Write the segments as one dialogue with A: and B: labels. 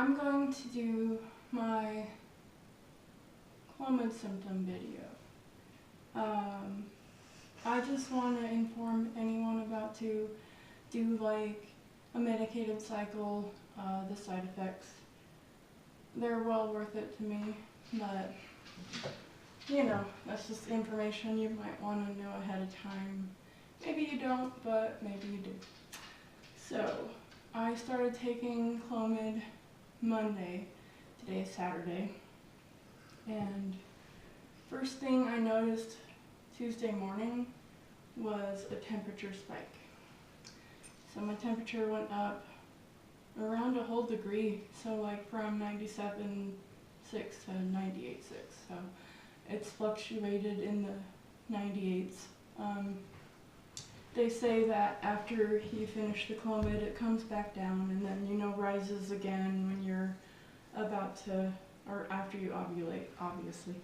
A: I'm going to do my Clomid symptom video. I just want to inform anyone about to do like a medicated cycle, the side effects. They're well worth it to me, but you know, that's just information you might want to know ahead of time. Maybe you don't, but maybe you do. So, I started taking Clomid Monday. Today is Saturday. And first thing I noticed Tuesday morning was a temperature spike. So my temperature went up around a whole degree, so like from 97.6 to 98.6. So it's fluctuated in the 98s. They say that after you finish the Clomid, it comes back down and then, you know, rises again when you're about to, or after you ovulate, obviously.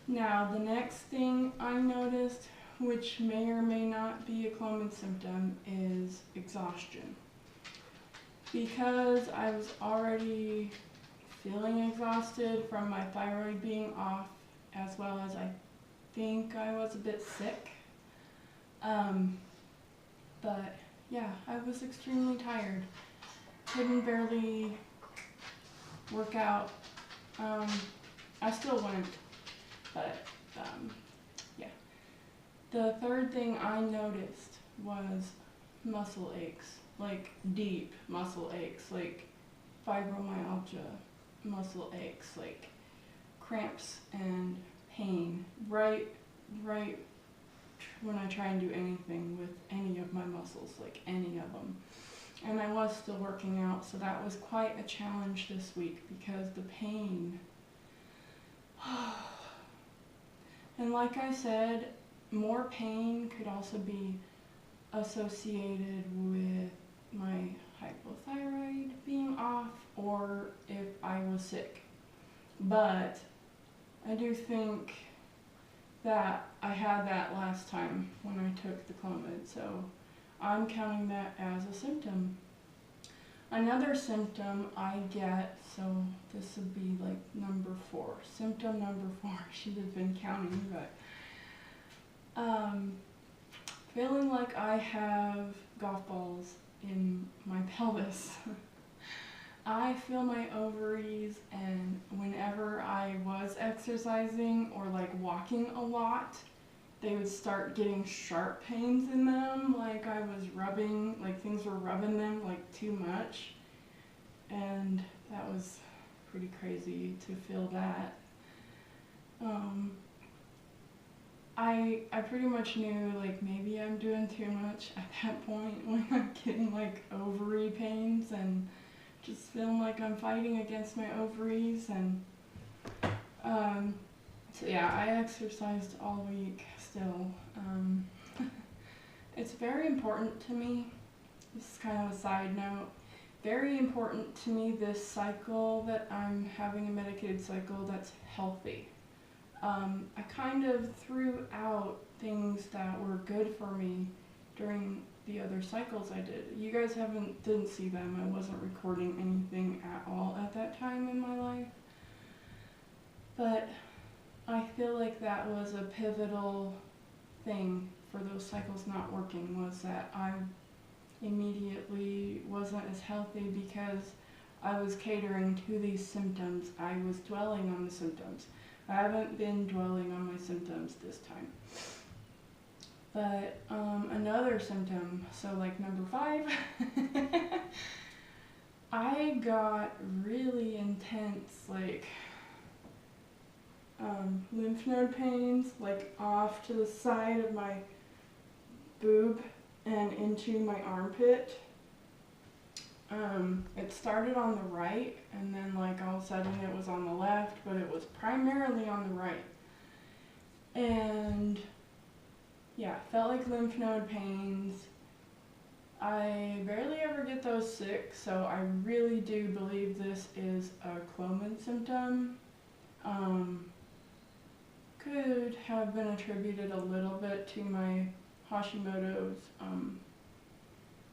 A: Now, the next thing I noticed, which may or may not be a Clomid symptom, is exhaustion. Because I was already feeling exhausted from my thyroid being off, as well as I think I was a bit sick. But yeah, I was extremely tired. Couldn't barely work out. I still went, but yeah. The third thing I noticed was muscle aches, like deep muscle aches, like fibromyalgia muscle aches, like cramps and pain right when I try and do anything with any of my muscles, like any of them. And I was still working out, so that was quite a challenge this week because the pain. And like I said, more pain could also be associated with my hypothyroid being off or if I was sick. But I do think that I had that last time when I took the Clomid, so I'm counting that as a symptom. Another symptom I get, so this would be like number 4, symptom number 4, I should have been counting, but feeling like I have golf balls in my pelvis. I feel my ovaries, and whenever I was exercising or like walking a lot, they would start getting sharp pains in them, like I was rubbing, like things were rubbing them like too much, and that was pretty crazy to feel that. I pretty much knew like maybe I'm doing too much at that point when I'm getting like ovary pains and just feeling like I'm fighting against my ovaries. And so yeah, I exercised all week still. It's very important to me, this is kind of a side note, very important to me this cycle that I'm having a medicated cycle that's healthy. I kind of threw out things that were good for me during the other cycles I did. You guys didn't see them. I wasn't recording anything at all at that time in my life. But I feel like that was a pivotal thing for those cycles not working, was that I immediately wasn't as healthy because I was catering to these symptoms. I was dwelling on the symptoms. I haven't been dwelling on my symptoms this time. But another symptom, so like number 5, I got really intense like lymph node pains, like off to the side of my boob and into my armpit. It started on the right, and then like all of a sudden it was on the left, but it was primarily on the right. And yeah, felt like lymph node pains. I barely ever get those sick, so I really do believe this is a Clomid symptom. Could have been attributed a little bit to my Hashimoto's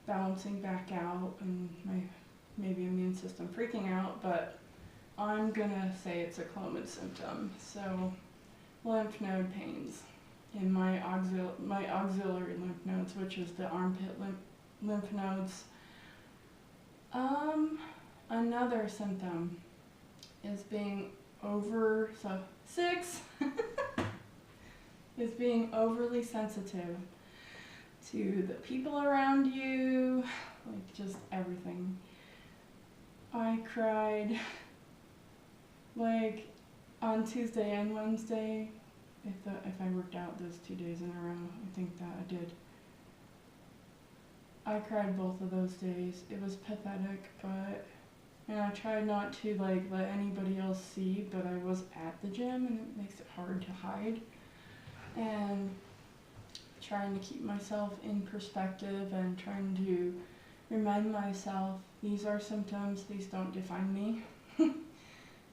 A: balancing back out and my maybe immune system freaking out, but I'm gonna say it's a Clomid symptom. So lymph node pains in my auxiliary lymph nodes, which is the armpit lymph nodes. Another symptom is being is being overly sensitive to the people around you, like just everything. I cried like on Tuesday and Wednesday. If I worked out those 2 days in a row, I think that I did. I cried both of those days. It was pathetic, and I tried not to like let anybody else see, but I was at the gym and it makes it hard to hide. And trying to keep myself in perspective and trying to remind myself these are symptoms, these don't define me.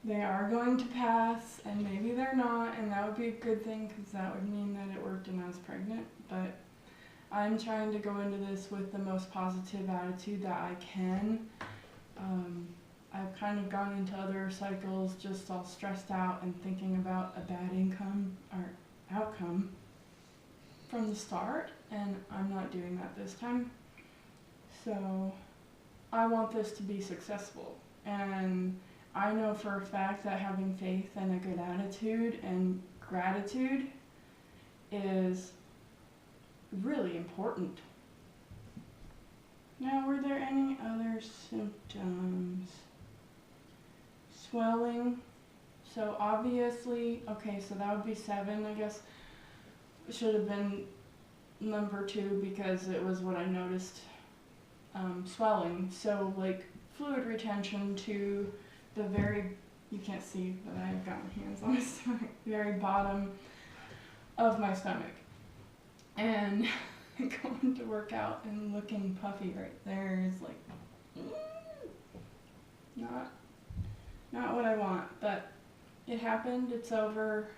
A: They are going to pass, and maybe they're not, and that would be a good thing because that would mean that it worked and I was pregnant. But I'm trying to go into this with the most positive attitude that I can. I've kind of gone into other cycles just all stressed out and thinking about a bad outcome from the start, and I'm not doing that this time. So I want this to be successful, and I know for a fact that having faith and a good attitude and gratitude is really important. Now, were there any other symptoms? Swelling. So obviously, okay, so that would be 7, I guess. It should have been number 2 because it was what I noticed. Swelling. So like fluid retention to the very, you can't see, but I've got my hands on my stomach, very bottom of my stomach. And going to work out and looking puffy right there is like, not what I want, but it happened, it's over.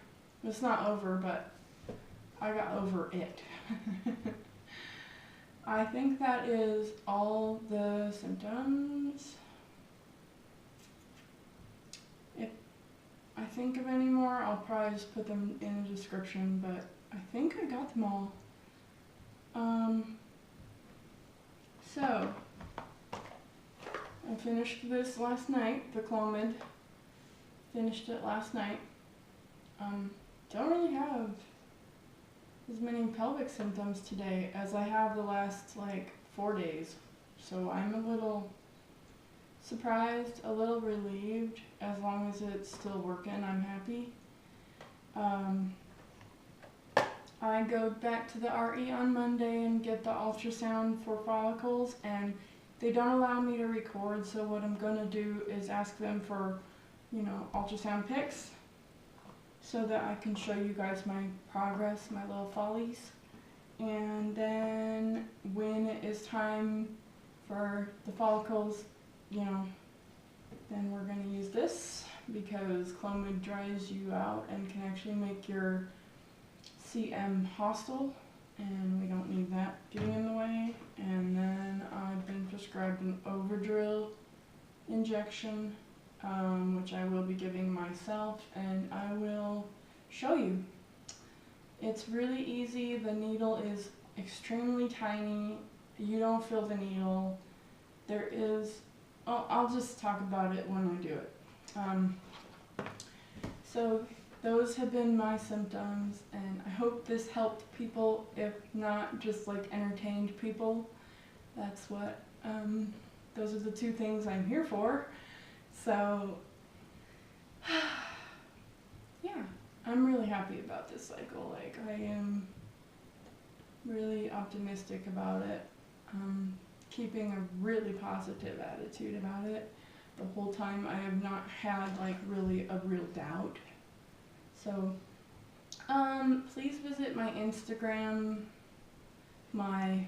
A: It's not over, but I got over it. I think that is all the symptoms. If I think of any more, I'll probably just put them in the description, but I think I got them all. So, I finished this last night, the Clomid. Finished it last night. Don't really have as many pelvic symptoms today as I have the last like 4 days. So I'm a little surprised, a little relieved. As long as it's still working, I'm happy. I go back to the RE on Monday and get the ultrasound for follicles, and they don't allow me to record, so what I'm going to do is ask them for, ultrasound pics so that I can show you guys my progress, my little follies. And then when it is time for the follicles, then we're going to use this because Clomid dries you out and can actually make your CM hostile, and we don't need that getting in the way. And then I've been prescribed an Overdrill injection, which I will be giving myself, and I will show you. It's really easy. The needle is extremely tiny. You don't feel the needle. There is, I'll just talk about it when I do it. So those have been my symptoms, and I hope this helped people, if not just like entertained people. That's what, those are the 2 things I'm here for. So, yeah, I'm really happy about this cycle. Like, I am really optimistic about it. Keeping a really positive attitude about it. The whole time I have not had like really a real doubt. So, please visit my Instagram, my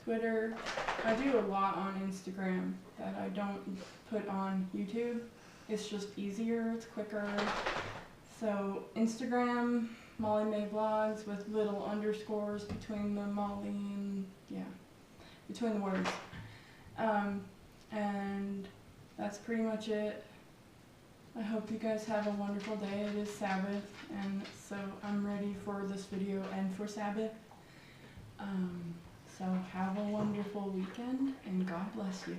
A: Twitter. I do a lot on Instagram that I don't put on YouTube. It's just easier, it's quicker. So Instagram, Molly May Vlogs with little underscores between the Molly and, between the words. And that's pretty much it. I hope you guys have a wonderful day. It is Sabbath, and so I'm ready for this video and for Sabbath. So have a wonderful weekend, and God bless you.